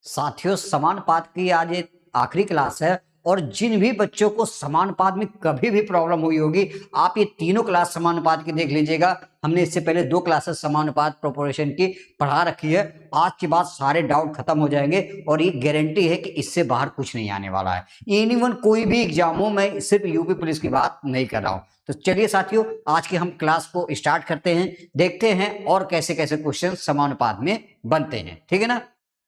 साथियों, समानुपात की आज ये आखिरी क्लास है और जिन भी बच्चों को समानुपात में कभी भी प्रॉब्लम हुई होगी, आप ये तीनों क्लास समानुपात की देख लीजिएगा। हमने इससे पहले 2 क्लासेस समानुपात प्रोपोर्शन की पढ़ा रखी है। आज के बाद सारे डाउट खत्म हो जाएंगे और ये गारंटी है कि इससे बाहर कुछ नहीं आने वाला है। एनीवन कोई भी एग्जाम हो, मैं सिर्फ यूपी पुलिस की बात नहीं कर रहा हूं। तो चलिए साथियों, आज की हम क्लास को स्टार्ट करते हैं, देखते हैं और कैसे कैसे क्वेश्चन समानुपात में बनते हैं। ठीक है ना।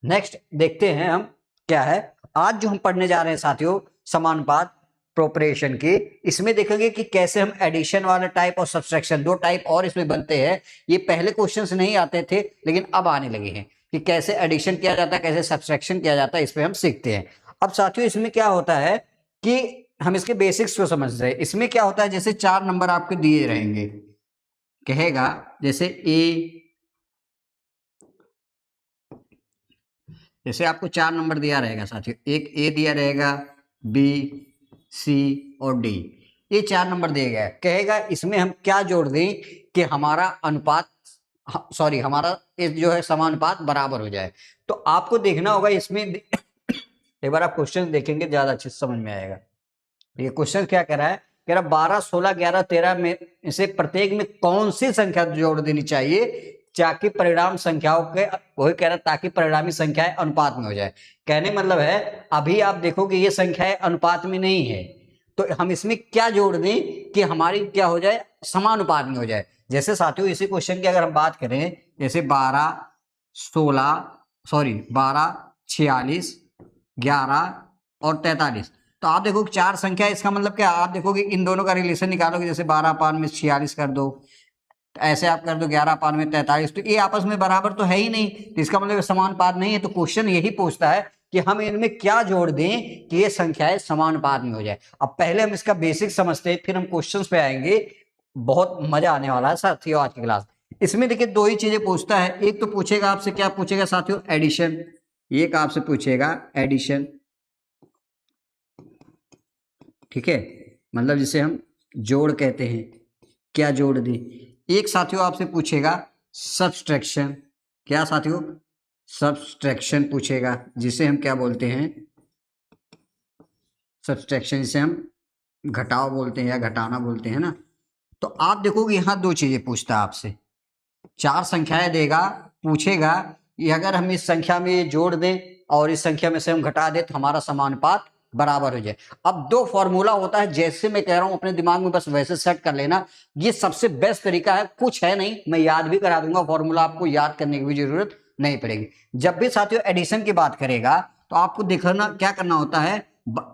नेक्स्ट देखते हैं हम क्या है। आज जो हम पढ़ने जा रहे हैं साथियों समानुपात प्रोपोर्शन की, इसमें देखेंगे कि कैसे हम एडिशन वाले टाइप और सब्सट्रैक्शन, 2 टाइप और इसमें बनते हैं। ये पहले क्वेश्चंस नहीं आते थे लेकिन अब आने लगे हैं कि कैसे एडिशन किया जाता है, कैसे सब्सट्रैक्शन किया जाता है, इस पे हम सीखते हैं। अब साथियों इसमें क्या होता है कि हम इसके बेसिक्स को समझ रहे हैं। इसमें क्या होता है, जैसे 4 नंबर आपके दिए रहेंगे, कहेगा जैसे जैसे आपको 4 नंबर दिया रहेगा साथियों, एक ए दिया रहेगा, बी, सी और डी, ये 4 नंबर दिए गए। कहेगा इसमें हम क्या जोड़ दें कि हमारा अनुपात, सॉरी हमारा जो है समानुपात बराबर हो जाए। तो आपको देखना होगा इसमें एक बार आप क्वेश्चन देखेंगे ज्यादा अच्छे से समझ में आएगा। ये क्वेश्चन क्या कह रहा है, कह रहा 12, 16, 11, 13 में से प्रत्येक में कौन सी संख्या जोड़ देनी चाहिए ताकि परिणाम संख्याओं के, वही कह रहा ताकि परिणामी संख्याएं अनुपात में हो जाए। कहने मतलब है अभी आप देखोगे ये संख्याएं अनुपात में नहीं है, तो हम इसमें क्या जोड़ दें कि हमारी क्या हो जाए, समानुपात में हो जाए। जैसे साथियों इसी क्वेश्चन की अगर हम बात करें, जैसे 12, 46, 11 और 43, तो आप देखो 4 संख्या, इसका मतलब क्या, आप देखोगे इन दोनों का रिलेशन निकालोगे, जैसे 12/46 कर दो, ऐसे आप कर दो 11/43, तो ये आपस में बराबर तो है ही नहीं, तो इसका मतलब समानुपात नहीं है। तो क्वेश्चन यही पूछता है कि हम इनमें क्या जोड़ दें कि ये संख्याएं समानुपात में हो जाए। अब पहले हम इसका बेसिक समझते हैं, फिर हम क्वेश्चंस पे आएंगे। बहुत मजा आने वाला है साथियों आज की क्लास। इसमें देखिए 2 ही चीजें पूछता है। एक तो पूछेगा आपसे, क्या पूछेगा साथियों, एडिशन। एक आपसे पूछेगा एडिशन, ठीक है, मतलब जिसे हम जोड़ कहते हैं, क्या जोड़ दें। एक साथियों आपसे पूछेगा सब्सट्रैक्शन, क्या साथियों, सब्सट्रैक्शन पूछेगा, जिसे हम क्या बोलते हैं, सब्सट्रैक्शन, जिसे हम घटाव बोलते हैं या घटाना बोलते हैं ना। तो आप देखोगे यहां 2 चीजें पूछता है आपसे, 4 संख्याएं देगा, पूछेगा कि अगर हम इस संख्या में ये जोड़ दें और इस संख्या में से हम घटा दें तो हमारा समानुपात बराबर हो जाए। अब 2 फॉर्मूला होता है, जैसे मैं कह रहा हूं अपने दिमाग में बस वैसे सेट कर लेना, ये सबसे बेस्ट तरीका है। कुछ है नहीं, मैं याद भी करा दूंगा, फॉर्मूला आपको याद करने की भी जरूरत नहीं पड़ेगी। जब भी साथियों एडिशन की बात करेगा तो आपको देखना क्या करना होता है,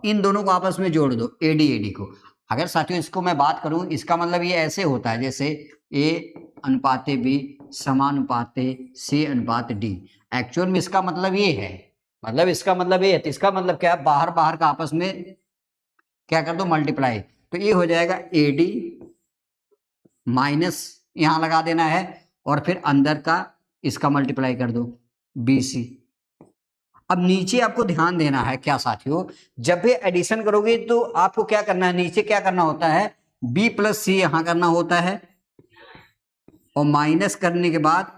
इन दोनों को आपस में जोड़ दो, एडी को। अगर साथियों इसको मैं बात करूं, इसका मतलब ये ऐसे होता है, जैसे ए अनुपाते बी समानुपाते सी अनुपात डी। एक्चुअल में इसका मतलब ये है, मतलब इसका मतलब ये है, तो इसका मतलब क्या है, बाहर बाहर का आपस में क्या कर दो, मल्टीप्लाई। तो ये हो जाएगा एडी माइनस यहां लगा देना है और फिर अंदर का इसका मल्टीप्लाई कर दो, बीसी। अब नीचे आपको ध्यान देना है क्या साथियों, जब भी एडिशन करोगे तो आपको क्या करना है, नीचे क्या करना होता है, बी प्लस सी यहां करना होता है और माइनस करने के बाद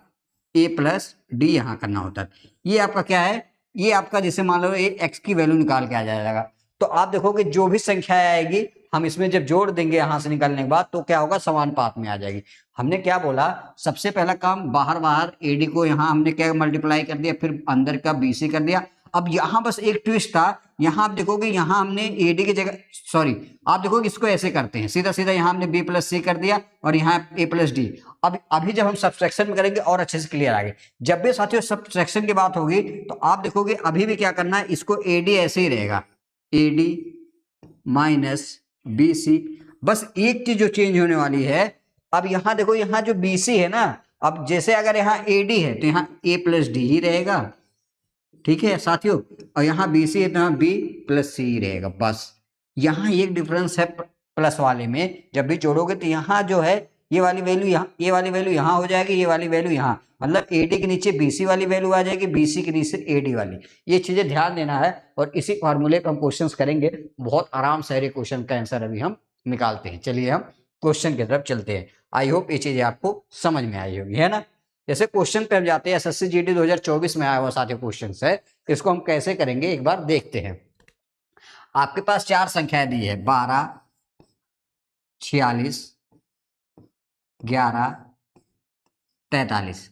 ए प्लस डी यहां करना होता है। ये आपका क्या है, ये आपका जैसे मान लो ये एक्स की वैल्यू निकाल के आ जाएगा। तो आप देखोगे जो भी संख्या आएगी हम इसमें जब जोड़ देंगे यहां से निकालने के बाद, तो क्या होगा, समानुपात में आ जाएगी। हमने क्या बोला, सबसे पहला काम बाहर बाहर एडी को यहां हमने क्या मल्टीप्लाई कर दिया, फिर अंदर का बीसी कर दिया। अब यहां बस एक ट्विस्ट था, यहां आप देखोगे यहां हमने एडी की जगह, सॉरी आप देखोगे इसको ऐसे करते हैं, सीधा सीधा यहां हमने बी प्लस सी कर दिया और यहां ए प्लस डी। अब अभी जब हम सब्सट्रैक्शन में करेंगे और अच्छे से क्लियर आगे। जब भी साथियों सब्सट्रैक्शन की बात होगी तो आप देखोगे अभी भी क्या करना है, इसको एडी ऐसे ही रहेगा, एडी माइनस बीसी। बस एक चीज जो चेंज होने वाली है, अब यहां देखो यहां जो बीसी है ना, अब जैसे अगर यहां एडी है तो यहां ए प्लस डी ही रहेगा, ठीक है साथियों, और यहाँ बी सी है तो यहाँ बी प्लस सी रहेगा। बस यहाँ एक डिफरेंस है प्लस वाले में, जब भी जोड़ोगे तो यहाँ जो है ये वाली वैल्यू यहाँ, ये वाली वैल्यू यहाँ हो जाएगी, ये वाली वैल्यू यहाँ, मतलब एडी के नीचे बीसी वाली वैल्यू आ जाएगी, बीसी के नीचे एडी वाली। ये चीजें ध्यान देना है और इसी फॉर्मूले पर हम क्वेश्चंस करेंगे। बहुत आराम से हर क्वेश्चन का आंसर अभी हम निकालते हैं। चलिए हम क्वेश्चन की तरफ चलते हैं। आई होप ये चीजें आपको समझ में आई होगी, है ना। जैसे क्वेश्चन पे हम जाते हैं, एसएससी जीडी 2024 में आया हुआ साथियों क्वेश्चन है, इसको हम कैसे करेंगे एक बार देखते हैं। आपके पास चार संख्याएं दी है, 12, 46, 11, 43।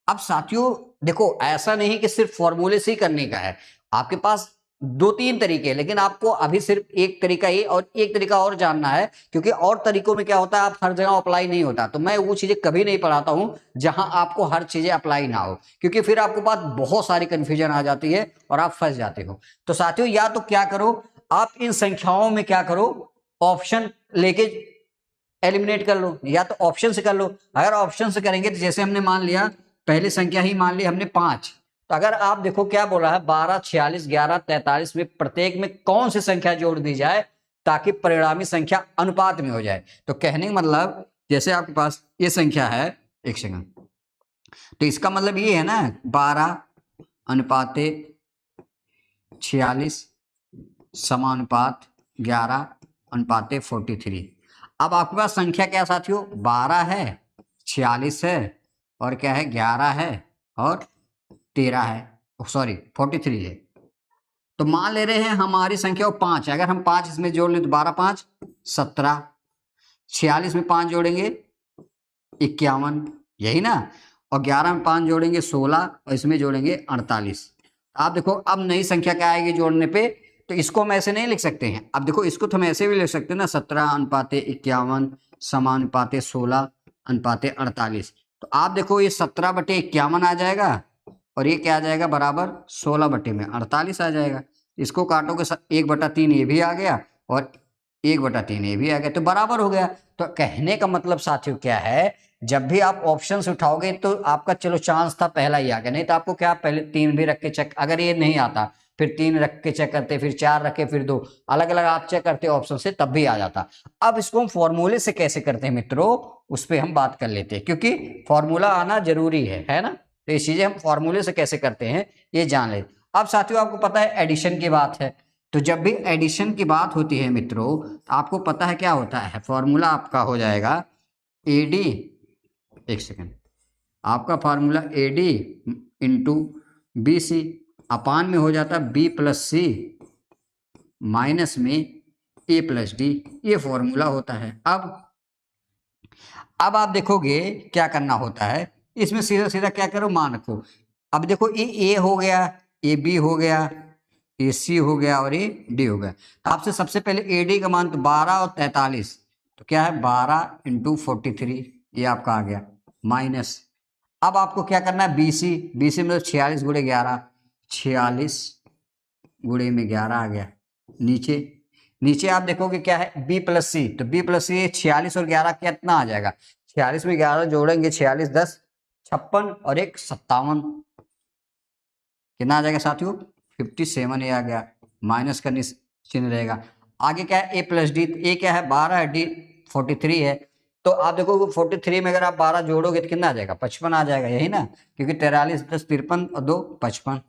अब साथियों देखो, ऐसा नहीं कि सिर्फ फॉर्मूले से ही करने का है, आपके पास दो तीन तरीके हैं, लेकिन आपको अभी सिर्फ एक तरीका ही और एक तरीका और जानना है, क्योंकि और तरीकों में क्या होता है, आप हर जगह अप्लाई नहीं होता। तो मैं वो चीजें कभी नहीं पढ़ाता हूं जहां आपको हर चीजें अप्लाई ना हो, क्योंकि फिर आपके पास बहुत सारी कंफ्यूजन आ जाती है और आप फंस जाते हो। तो साथियों या तो क्या करो, आप इन संख्याओं में क्या करो, ऑप्शन लेके एलिमिनेट कर लो, या तो ऑप्शन से कर लो। अगर ऑप्शन से करेंगे तो जैसे हमने मान लिया पहली संख्या ही मान ली हमने 5, तो अगर आप देखो क्या बोला है, 12, 46, 11, 43 में प्रत्येक में कौन सी संख्या जोड़ दी जाए ताकि परिणामी संख्या अनुपात में हो जाए। तो कहने का मतलब जैसे आपके पास ये संख्या है, एक सेकंड, तो इसका मतलब ये है ना 12 अनुपाते 46 समानुपात 11 अनुपाते 43। अब आपके पास संख्या क्या साथियों, 12 है, 46 है, और क्या है 11 है, और 13 है, सॉरी 43 है। तो मान ले रहे हैं हमारी संख्या 5 है, अगर हम 5 इसमें जोड़ लें तो 12 5 17, 46 में 5 जोड़ेंगे 51, यही ना, और 11 में 5 जोड़ेंगे 16, और इसमें जोड़ेंगे 48। आप देखो अब नई संख्या क्या आएगी जोड़ने पे, तो इसको हम ऐसे नहीं लिख सकते हैं। अब देखो इसको तो हम ऐसे भी लिख सकते हैं ना, 17 अनुपाते 51 समानुपाते 16 अनुपाते 48। तो आप देखो ये 17/51 आ जाएगा, और ये क्या आ जाएगा बराबर 16/48 आ जाएगा। इसको काटोगे 1/3 ये भी आ गया, और 1/3 ये भी आ गया, तो बराबर हो गया। तो कहने का मतलब साथियों क्या है, जब भी आप ऑप्शन से उठाओगे तो आपका चलो चांस था पहला ही आ गया, नहीं तो आपको क्या पहले 3 भी रख के चेक, अगर ये नहीं आता फिर 3 रख के चेक करते, फिर 4 रखे, फिर 2, अलग अलग आप चेक करते ऑप्शन से, तब भी आ जाता। अब इसको हम फॉर्मूले से कैसे करते हैं मित्रों, उस पर हम बात कर लेते हैं, क्योंकि फॉर्मूला आना जरूरी है ना। तो ये चीजें हम फॉर्मूले से कैसे करते हैं ये जान ले। अब साथियों आपको पता है एडिशन की बात है, तो जब भी एडिशन की बात होती है मित्रों, तो आपको पता है क्या होता है, फॉर्मूला आपका हो जाएगा एडी, एक सेकेंड, आपका formula AD into B C अपान में हो जाता है बी प्लस सी माइनस में ए प्लस डी, ये फॉर्मूला होता है। अब आप देखोगे क्या करना होता है, इसमें सीधा सीधा क्या करो मान रखो। अब देखो ये ए हो गया, ये बी हो गया, ये सी हो गया, और ये डी हो गया। तो आपसे सबसे पहले ए डी का मान तो 12 और 43, तो क्या है 12 इंटू 43, ये आपका आ गया माइनस। अब आपको क्या करना है बी सी मतलब 46 गुणे 11, 46 गुणे में 11 आ गया। नीचे नीचे आप देखोगे क्या है बी प्लस सी, तो बी प्लस सी 46 और 11 कितना आ जाएगा, 46 में 11 जोड़ेंगे 46 10 56 और 1 57, कितना आ जाएगा साथियों 57, ये आ गया, माइनस का चिन्ह रहेगा। आगे क्या है ए प्लस डी, ए क्या है 12 है, डी 43 है। तो आप देखो 43 में अगर आप 12 जोड़ोगे तो कितना आ जाएगा 55 आ जाएगा, यही ना, क्योंकि 43 10 53 और 2 55।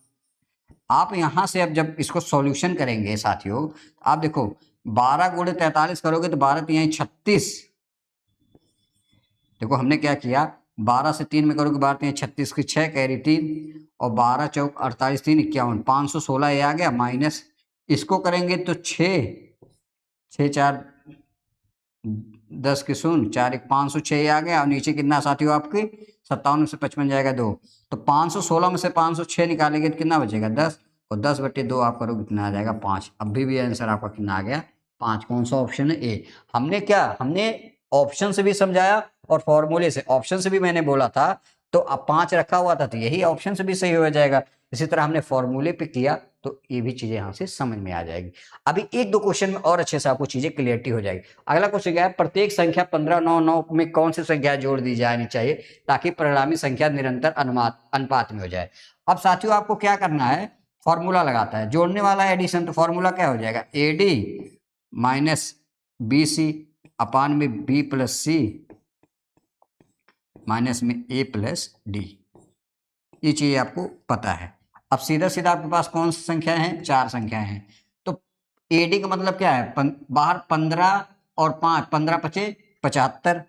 आप यहां से अब जब इसको सॉल्यूशन करेंगे साथियों, आप देखो 12 गुणे 43 करोगे तो 12 3 36, देखो हमने क्या किया 12 से 3 में करोगे 12 3 36 की 6 कैरी 3, और 12 चौक 48 3 51, 516 ये आ गया माइनस, इसको करेंगे तो 6 6 4 10 की 0 4 1 506 ये आ गया, और नीचे कितना साथियों आपकी 57 में से 55 जाएगा 2, तो 516 में से 506 निकालेंगे तो कितना बचेगा 10, और 10/2 आप करोगे कितना आ जाएगा 5। अभी भी आंसर आपका कितना आ गया 5। कौन सा ऑप्शन है ए। हमने ऑप्शन से भी समझाया और फॉर्मूले से, ऑप्शन से भी मैंने बोला था तो अब 5 रखा हुआ था तो यही ऑप्शन से भी सही हो जाएगा। इसी तरह हमने फॉर्मूले पे किया तो ये भी चीजें यहां से समझ में आ जाएगी। अभी एक दो क्वेश्चन में और अच्छे से आपको चीजें क्लियरिटी हो जाएगी। अगला क्वेश्चन क्या है, प्रत्येक संख्या 15 9 9 में कौन सी संख्या जोड़ दी जानी चाहिए ताकि परिणामी संख्या निरंतर अनुपात में हो जाए। अब साथियों आपको क्या करना है, फॉर्मूला लगाता है, जोड़ने वाला एडिशन, तो फॉर्मूला क्या हो जाएगा एडी माइनस बी सी अपान में बी प्लस सी माइनस में ए प्लस डी, ये चीज आपको पता है। अब सीधा सीधा आपके पास कौन सी संख्या है, 4 संख्याएं हैं। तो एडी का मतलब क्या है, बाहर 15 और 5, 15 5 75,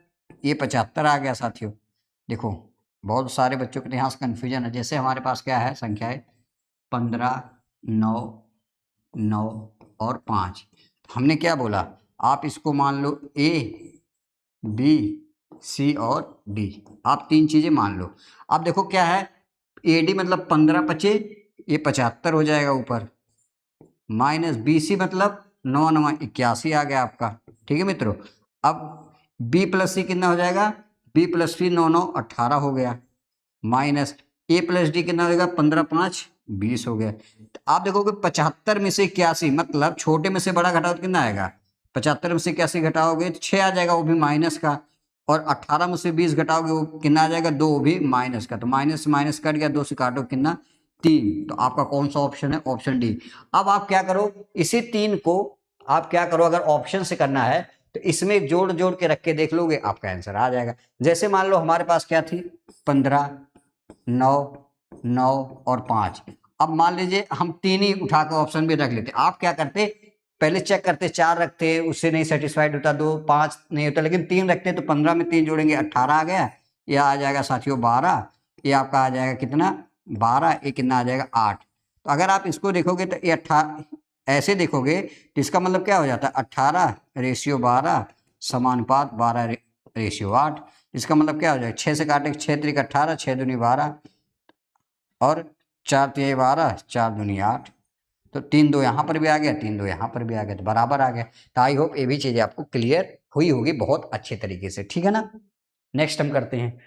ये 75 आ गया साथियों। देखो बहुत सारे बच्चों के यहाँ से कन्फ्यूजन है। जैसे हमारे पास क्या है संख्या है 15, 9, 9 और 5। हमने क्या बोला, आप इसको मान लो ए, बी, सी और डी, आप 3 चीजें मान लो। अब देखो क्या है, ए डी मतलब 15 पचे ये 75 हो जाएगा ऊपर, माइनस बी सी मतलब 9 9 81 आ गया आपका। ठीक है मित्रों, अब बी प्लस सी कितना हो जाएगा, बी प्लस सी 9 9 18 हो गया, माइनस ए प्लस डी कितना हो जाएगा 15 5 20 हो गया। तो आप देखोगे 75 में से 81 मतलब छोटे में से बड़ा घटाओ तो कितना आएगा, 75 में से 81 घटाओगे तो 6 आ जाएगा, वो भी माइनस का। और 18 में से 20 घटाओगे वो कितना आ जाएगा, 2 भी माइनस का। तो माइनस माइनस कट गया, 2 से काटो कितना 3। तो आपका कौन सा ऑप्शन है, ऑप्शन डी। अब आप क्या करो, इसी 3 को आप क्या करो, अगर ऑप्शन से करना है तो इसमें जोड़ जोड़ के रख के देख लोगे, आपका आंसर आ जाएगा। जैसे मान लो हमारे पास क्या थी 15, 9, 9 और 5। अब मान लीजिए हम 3 ही उठा कर ऑप्शन भी रख लेते, आप क्या करते पहले चेक करते, 4 रखते उससे नहीं सेटिस्फाइड होता, 2 5 नहीं होता, लेकिन 3 रखते तो 15 में 3 जोड़ेंगे 18 आ गया, यह आ जाएगा साथियों 12, ये आपका आ जाएगा कितना 12, ये कितना आ जाएगा 8। तो अगर आप इसको देखोगे तो ये 18 ऐसे देखोगे तो इसका मतलब क्या हो जाता है 18 रेशियो 12 समानुपात 12 रेशियो 8। इसका मतलब क्या हो जाएगा, 6 से काटे 6 त्रिक 18, 6 दूनी 12 और 4 तिहाई 12, 4 दूनी 8। तो 3 2 यहाँ पर भी आ गया, 3 2 यहाँ पर भी आ गया, तो बराबर आ गया। तो आई होप ये भी चीजें आपको क्लियर हुई होगी बहुत अच्छे तरीके से। ठीक है ना, नेक्स्ट हम करते हैं।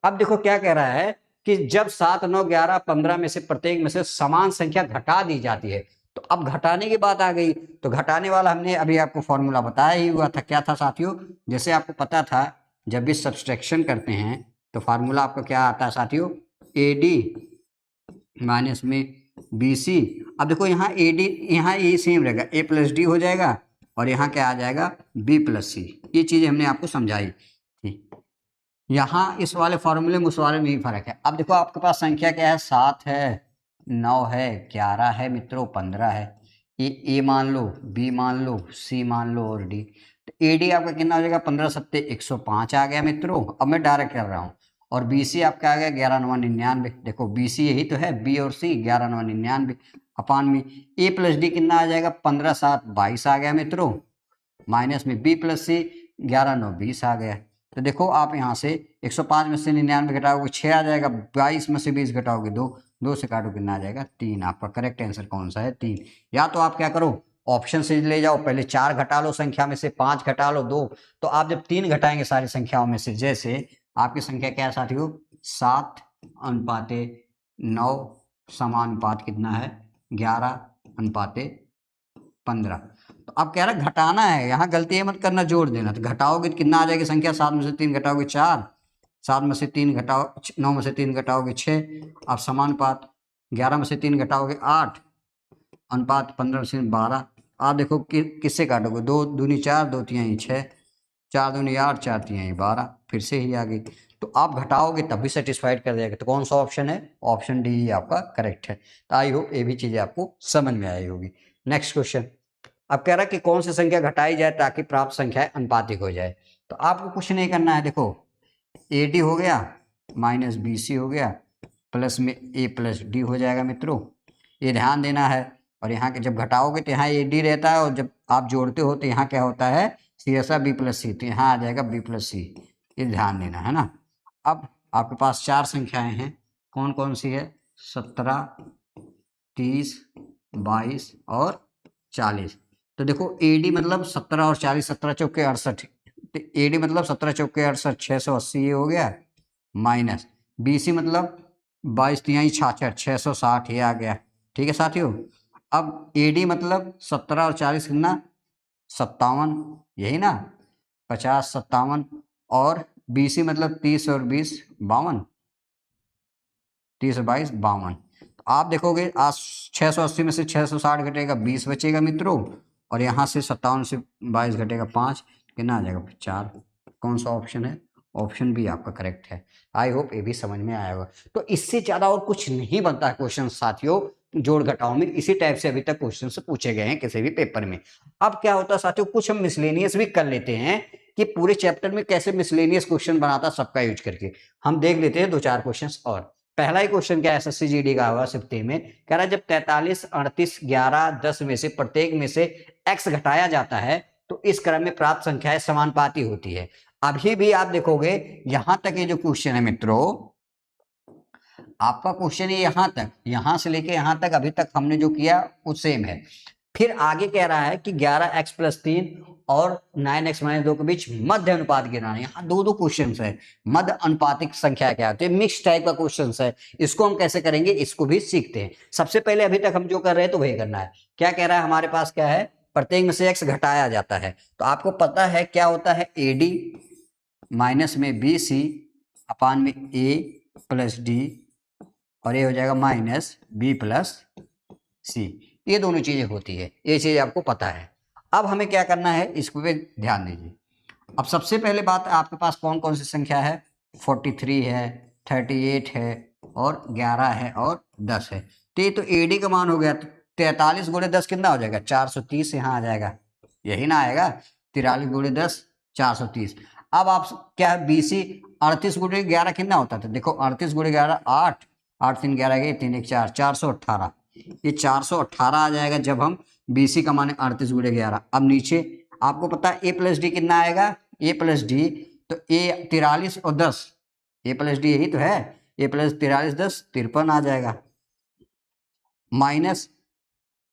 अब देखो क्या कह रहा है कि जब 7 9 11 15 में से प्रत्येक में से समान संख्या घटा दी जाती है। तो अब घटाने की बात आ गई, तो घटाने वाला हमने अभी आपको फॉर्मूला बताया ही हुआ था, क्या था साथियों, जैसे आपको पता था जब भी सब्सट्रैक्शन करते हैं तो फार्मूला आपका क्या आता है साथियों, ए डी माइनस में बी सी। अब देखो यहाँ ए डी, यहाँ ये सेम रहेगा, ए प्लस डी हो जाएगा और यहाँ क्या आ जाएगा बी प्लस सी। ये चीजें हमने आपको समझाई थी। यहाँ इस वाले फॉर्मूले में उस वाले में ही फर्क है। अब देखो आपके पास संख्या क्या है, 7 है, 9 है, 11 है मित्रों, 15 है। ये ए मान लो, बी मान लो, सी मान लो और डी। तो ए डी आपका कितना हो जाएगा 15 सत्ते 105 आ गया मित्रों। अब मैं डायरेक्ट कर रहा हूँ। और बी सी आपका आ गया 11 9 99। देखो बी सी यही तो है, बी और सी 11 9 99 अपान में ए प्लस डी कितना आ जाएगा 15 7 22 आ गया मित्रों, माइनस में बी प्लस सी 11 9 20 आ गया। तो देखो आप यहाँ से 105 में से 99 घटाओगे 6 आ जाएगा, 22 में से 20 घटाओगे 2, 2 से काटो कितना आ जाएगा 3। आपका करेक्ट आंसर कौन सा है 3। या तो आप क्या करो ऑप्शन से ले जाओ, पहले 4 घटा लो संख्या में से, 5 घटा लो 2, तो आप जब 3 घटाएंगे सारी संख्याओं में से, जैसे आपकी संख्या क्या है साथियों 7 अनुपाते 9 समानुपात कितना है 11 अनुपाते 15। तो अब कह रहा है घटाना है, यहाँ गलती है मत करना, जोड़ देना। तो घटाओगे तो कितना आ जाएगी संख्या, 7 में से 3 घटाओगे 4, 7 में से 3 घटाओ 9 में से 3 घटाओगे 6, अब समानुपात 11 में से 3 घटाओगे 8, अनुपात 15 में से 12। आप देखो किससे काटोगे, 2 दूनी 4, 2 तिहाई 6, 4 दूनी 8, 4 तिहाई 12, फिर से ही आ गई। तो आप घटाओगे तब भी सेटिस्फाइड कर देगा। तो कौन सा ऑप्शन है, ऑप्शन डी आपका करेक्ट है। तो आई होप ये भी चीजें आपको समझ में आई होगी। नेक्स्ट क्वेश्चन, अब कह रहा है कि कौन सी संख्या घटाई जाए ताकि प्राप्त संख्या अनुपातिक हो जाए। तो आपको कुछ नहीं करना है, देखो ए डी हो गया माइनस बी सी हो गया, प्लस में ए प्लस डी हो जाएगा मित्रों, ये ध्यान देना है। और यहाँ के जब घटाओगे तो यहाँ ए डी रहता है, और जब आप जोड़ते हो तो यहाँ क्या होता है सी एस बी प्लस सी, तो यहाँ आ जाएगा बी प्लस सी, ये ध्यान देना है ना। अब आपके पास 4 संख्याएं हैं, कौन कौन सी है 17, 30, 22 और 40। तो देखो एडी मतलब 17 और 40, 17 चौके 68, तो एडी मतलब 17 चौके 68 680 ये हो गया, माइनस बीसी मतलब 22 तिहाई 66 660 ये आ गया। ठीक है साथियों, अब एडी मतलब 17 और 40 कितना 57, यही ना 50 57, और बीसी मतलब 30 और 20 52, 30 और 22 52। तो आप देखोगे आज 680 में से 660 घटेगा 20 बचेगा मित्रों, और यहाँ से 57 से 22 घटेगा 5, कितना आ जाएगा 4। कौन सा ऑप्शन है, ऑप्शन बी आपका करेक्ट है। आई होप ये भी समझ में आया होगा। तो इससे ज़्यादा और कुछ नहीं बनता है क्वेश्चन साथियों जोड़ घटाओ में, इसी टाइप से अभी तक क्वेश्चन पूछे गए हैं किसी भी पेपर में। अब क्या होता है साथियों, कुछ हम मिसलेनियस भी कर लेते हैं, कि पूरे चैप्टर में कैसे मिसलेनियस क्वेश्चन बनाता सबका यूज करके। हम देख लेते हैं 2-4 क्वेश्चंस और। पहला ही क्वेश्चन क्या एसएससी जीडी का हुआ सिफ्टी में, कह रहा है जब 43, 38, 11, 10 में से प्रत्येक में से x घटाया जाता है तो इस क्रम में प्राप्त संख्याएं समानुपाती होती है। अभी भी आप देखोगे यहां तक ये जो क्वेश्चन है मित्रों, आपका क्वेश्चन है यहां तक, यहां से लेके यहां तक अभी तक हमने जो किया वो सेम है। फिर आगे कह रहा है कि 11x + 3 और 9x - 2 के बीच मध्य अनुपात गिनाना। यहाँ दो क्वेश्चन है, मध्य अनुपातिक संख्या क्या होती है, मिक्स टाइप का क्वेश्चन है। इसको हम कैसे करेंगे इसको भी सीखते हैं। सबसे पहले अभी तक हम जो कर रहे हैं तो वही करना है। क्या कह रहा है हमारे पास, क्या है, प्रत्येक में से x घटाया जाता है। तो आपको पता है क्या होता है, AD माइनस में BC अपान में A + D और ये हो जाएगा -B + C। ये दोनों चीजें होती है, ये चीज आपको पता है। अब हमें क्या करना है इसको पे ध्यान दीजिए। अब सबसे पहले बात, आपके पास कौन कौन सी संख्या है, 43 है, 38 है और 11 है और 10 है। तो ये तो AD का मान हो गया। 43 × 10 कितना हो जाएगा, 430 यहाँ आ जाएगा, यही ना आएगा। 43 × 10 430। अब आप क्या है BC 38 × 11 कितना होता था, देखो 38 × 11 8, 8 3 11 गए 3 1 4, 418। ये 418 आ जाएगा जब हम BC का मान 38 × 11। अब नीचे आपको पता है A + D कितना आएगा, A + D, तो A 43 और 10, A + D यही तो है, A + 43 10 53 आ जाएगा। माइनस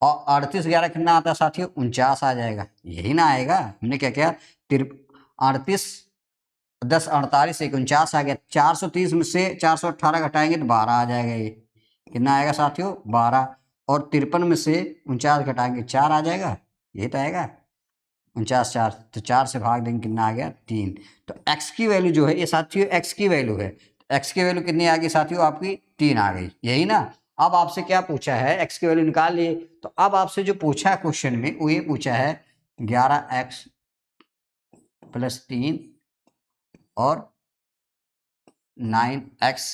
और 38 11 कितना आता है साथियों, 49 आ जाएगा, यही ना आएगा। हमने क्या किया, 38 10 48 49 आ गया। 430 में से 418 घटाएंगे तो 12 आ जाएगा। ये कितना आएगा साथियों, 12। और 53 में से 49 घटाएंगे 4 आ जाएगा, ये तो आएगा 49 4, तो 4 से भाग देंगे कितना आ गया, 3। तो x की वैल्यू जो है ये साथियों x की वैल्यू है, x की वैल्यू कितनी आ गई साथियों, आपकी 3 आ गई, यही ना। अब आपसे क्या पूछा है, x की वैल्यू निकाल लिए। तो अब आपसे जो पूछा है क्वेश्चन में वो ये पूछा है 11x + 3 और 9x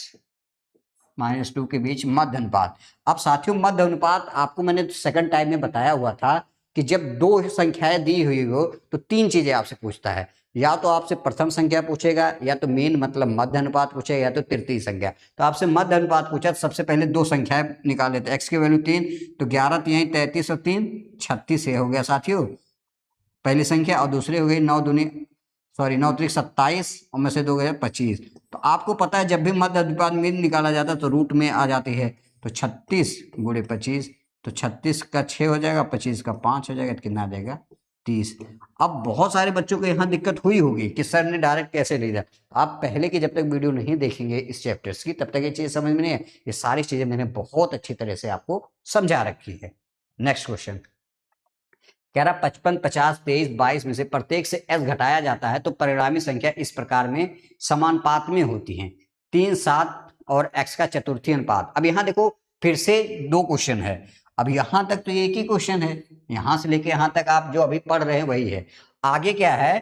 - 2 के बीच मध्य अनुपात। अब साथियों मध्य अनुपात आपको मैंने सेकंड टाइम में बताया हुआ था कि जब दो संख्याएं दी हुई हो तो 3 चीजें आपसे पूछता है, या तो आपसे प्रथम संख्या पूछेगा, या तो मीन मतलब मध्य अनुपात पूछेगा, या तो तृतीय संख्या। तो आपसे मध्य अनुपात पूछा तो सबसे पहले दो संख्याएं निकाल लेते हैं। x की वैल्यू 3, तो 11 3 33 और 3 36 हो गया साथियों पहली संख्या, और दूसरी हो गई 9 दूनी 9 3 27 और में से 2 गए 25। तो आपको पता है जब भी मध्य अनुपात मीन निकाला जाता है तो रूट में आ जाती है। तो 36 × 25, तो 36 का 6 हो जाएगा, 25 का 5 हो जाएगा, तो कितना आ जाएगा, 30। अब बहुत सारे बच्चों को यहाँ दिक्कत हुई होगी कि सर ने डायरेक्ट कैसे ले दिया। आप पहले की जब तक वीडियो नहीं देखेंगे इस चैप्टर्स की तब तक ये चीज़ समझ में नहीं है। ये सारी चीज़ें मैंने बहुत अच्छी तरह से आपको समझा रखी है। नेक्स्ट क्वेश्चन कह रहा 55 50 23 22 में से प्रत्येक से s घटाया जाता है तो परिणामी संख्या इस प्रकार में समानुपात में होती हैं, 3 7 और x का चतुर्थी अनुपात। अब यहाँ देखो फिर से दो क्वेश्चन है। अब यहां तक तो एक ही क्वेश्चन है, यहां से लेके यहां तक आप जो अभी पढ़ रहे हैं वही है। आगे क्या है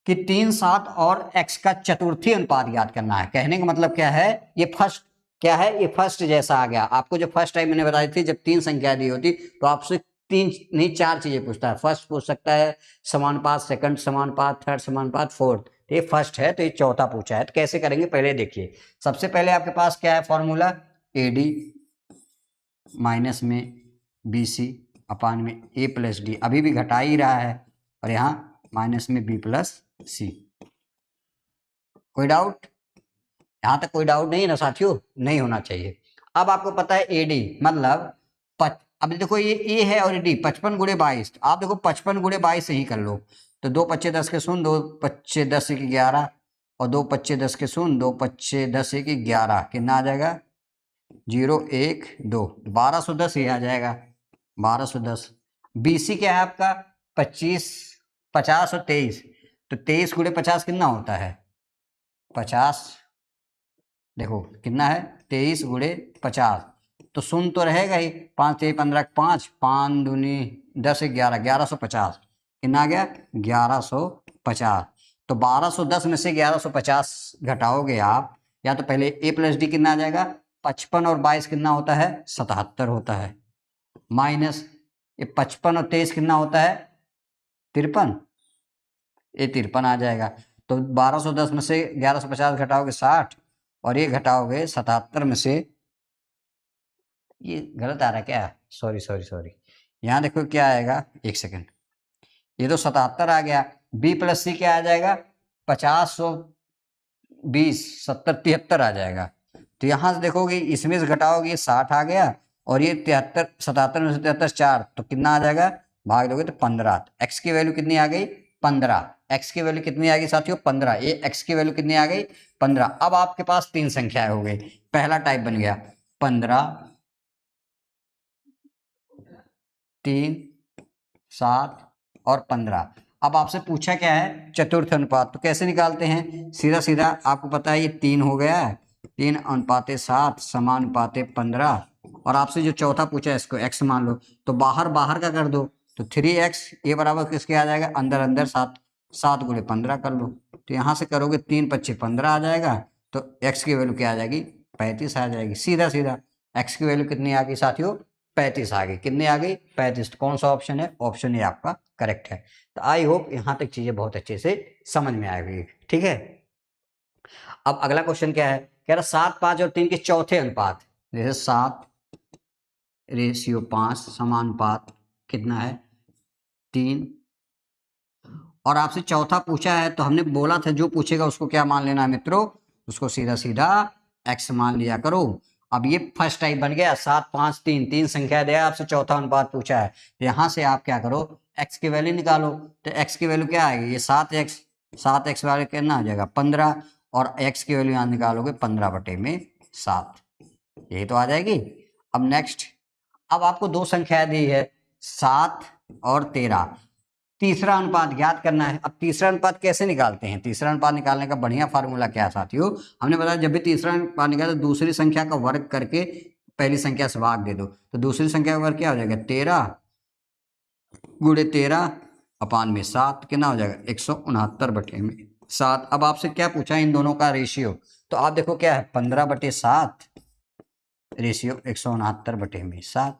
कि 3 7 और x का चतुर्थी अनुपात याद करना है। कहने का मतलब क्या है, ये फर्स्ट क्या है, ये फर्स्ट जैसा आ गया। आपको जो फर्स्ट टाइम मैंने बताई थी जब 3 संख्या दी होती तो आपसे 3 नहीं 4 चीजें पूछता है। फर्स्ट पूछ सकता है समानुपात, सेकंड समानुपात, थर्ड समानुपात, फोर्थ। ये फर्स्ट है तो ये चौथा पूछा है। तो कैसे करेंगे पहले देखिए। सबसे पहले आपके पास क्या है फॉर्मूला, AD माइनस में BC अपान में A + D, अभी भी घटा ही रहा है, और यहाँ माइनस में B + C। कोई डाउट, यहां तक कोई डाउट नहीं ना साथियों, नहीं होना चाहिए। अब आपको पता है AD मतलब अब देखो ये A है और D 55 × 22। आप देखो 55 × 22 से ही कर लो। तो 2 5 10 के शून्य, 2 5 10 1 11 और 2 5 10 के शून्य, 2 5 10 1 11, कितना आ जाएगा 0 1 2, 1210 ही आ जाएगा, 1210। BC क्या है आपका 25 50 और 23, तो 23 × 50 कितना होता है 50, देखो कितना है 23 × 50, तो शून्य तो रहेगा ही, 5 3 15 5, 5 दूनी 10 11 1150, कितना आ गया 1150। तो 1210 में से 1150 घटाओगे आप, या तो पहले A + D कितना आ जाएगा 55 और 22 कितना होता है 77 होता है, माइनस ये 55 और 23 कितना होता है 53, ये 53 आ जाएगा। तो 1210 में से 1150 घटाओगे 60 और ये घटाओगे 77 में से, ये गलत आ रहा है क्या, सॉरी सॉरी सॉरी, यहाँ देखो क्या आएगा, एक सेकेंड, ये तो 77 आ गया, बी प्लस सी क्या आ जाएगा 50 20 70 73 आ जाएगा। तो यहाँ से देखोगे इसमें से घटाओगे 60 आ गया और ये 73 77 में से 73 4, तो कितना आ जाएगा, भाग दोगे तो 15। एक्स की वैल्यू कितनी आ गई 15, एक्स की वैल्यू कितनी आ गई साथियों 15, ये एक्स की वैल्यू कितनी आ गई 15। अब आपके पास 3 संख्याएं हो गई, पहला टाइप बन गया 15 3 7 और 15। अब आपसे पूछा क्या है चतुर्थ अनुपात, तो कैसे निकालते हैं, सीधा सीधा आपको पता है ये 3 हो गया है, 3:7 समानुपाते 15, और आपसे जो चौथा पूछा है इसको x मान लो, तो बाहर बाहर का कर दो, तो 3x ये बराबर किसके आ जाएगा, अंदर अंदर 7, 7 गुणे 15 कर लो, तो यहाँ से करोगे 3 25 15 आ जाएगा, तो x की वैल्यू क्या आ जाएगी 35 आ जाएगी। सीधा सीधा x की वैल्यू कितनी आ गई साथियों 35 आ गई, कितनी आ गई 35। तो कौन सा ऑप्शन है, ऑप्शन ए आपका करेक्ट है। तो आई होप यहाँ तक चीजें बहुत अच्छे से समझ में आएगी, ठीक है। अब अगला क्वेश्चन क्या है, कह रहा 7 5 और 3 के चौथे अनुपात, जैसे 7:5 समानुपात कितना है 3, और आपसे चौथा पूछा है, तो हमने बोला था जो पूछेगा उसको क्या मान लेना है मित्रों, उसको सीधा सीधा x मान लिया करो। अब ये फर्स्ट टाइप बन गया, 7 5 3, 3 संख्या दिया आपसे, चौथा अनुपात पूछा है, तो यहाँ से आप क्या करो x की वैल्यू निकालो, तो x की वैल्यू क्या आएगी, ये 7x वाले कितना आ जाएगा 15, और x की वैल्यू यहाँ निकालोगे 15/7, यही तो आ जाएगी। अब नेक्स्ट, अब आपको 2 संख्या दी है 7 और 13, तीसरा अनुपात ज्ञात करना है। अब तीसरा अनुपात कैसे निकालते हैं, तीसरा अनुपात निकालने का बढ़िया फार्मूला क्या है साथियों, हमने बताया जब भी तीसरा अनुपात निकाले दूसरी संख्या का वर्ग करके पहली संख्या से भाग दे दो, तो दूसरी संख्या का वर्ग क्या हो जाएगा 13 गुणे 13/7, कितना हो जाएगा 169/7। अब आपसे क्या पूछा इन दोनों का रेशियो, तो आप देखो क्या है 15/7 रेशियो 169/7,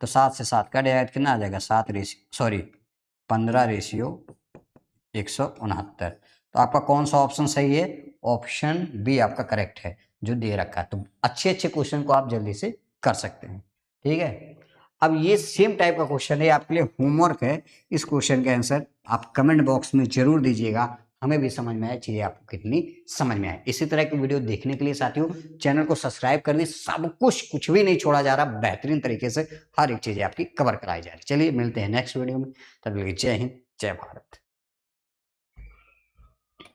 तो 7 से 7 का डिवाइड कितना आ जाएगा 15/169, तो आपका कौन सा ऑप्शन सही है, ऑप्शन बी आपका करेक्ट है जो दे रखा है। तो अच्छे अच्छे क्वेश्चन को आप जल्दी से कर सकते हैं, ठीक है। अब ये सेम टाइप का क्वेश्चन है, आपके लिए होमवर्क है, इस क्वेश्चन का आंसर आप कमेंट बॉक्स में जरूर दीजिएगा, हमें भी समझ में आए चीजें आपको कितनी समझ में आए। इसी तरह की वीडियो देखने के लिए साथियों चैनल को सब्सक्राइब कर दी, सब कुछ भी नहीं छोड़ा जा रहा, बेहतरीन तरीके से हर एक चीज आपकी कवर कराई जा रही। चलिए मिलते हैं नेक्स्ट वीडियो में, तब तक जय हिंद जय भारत।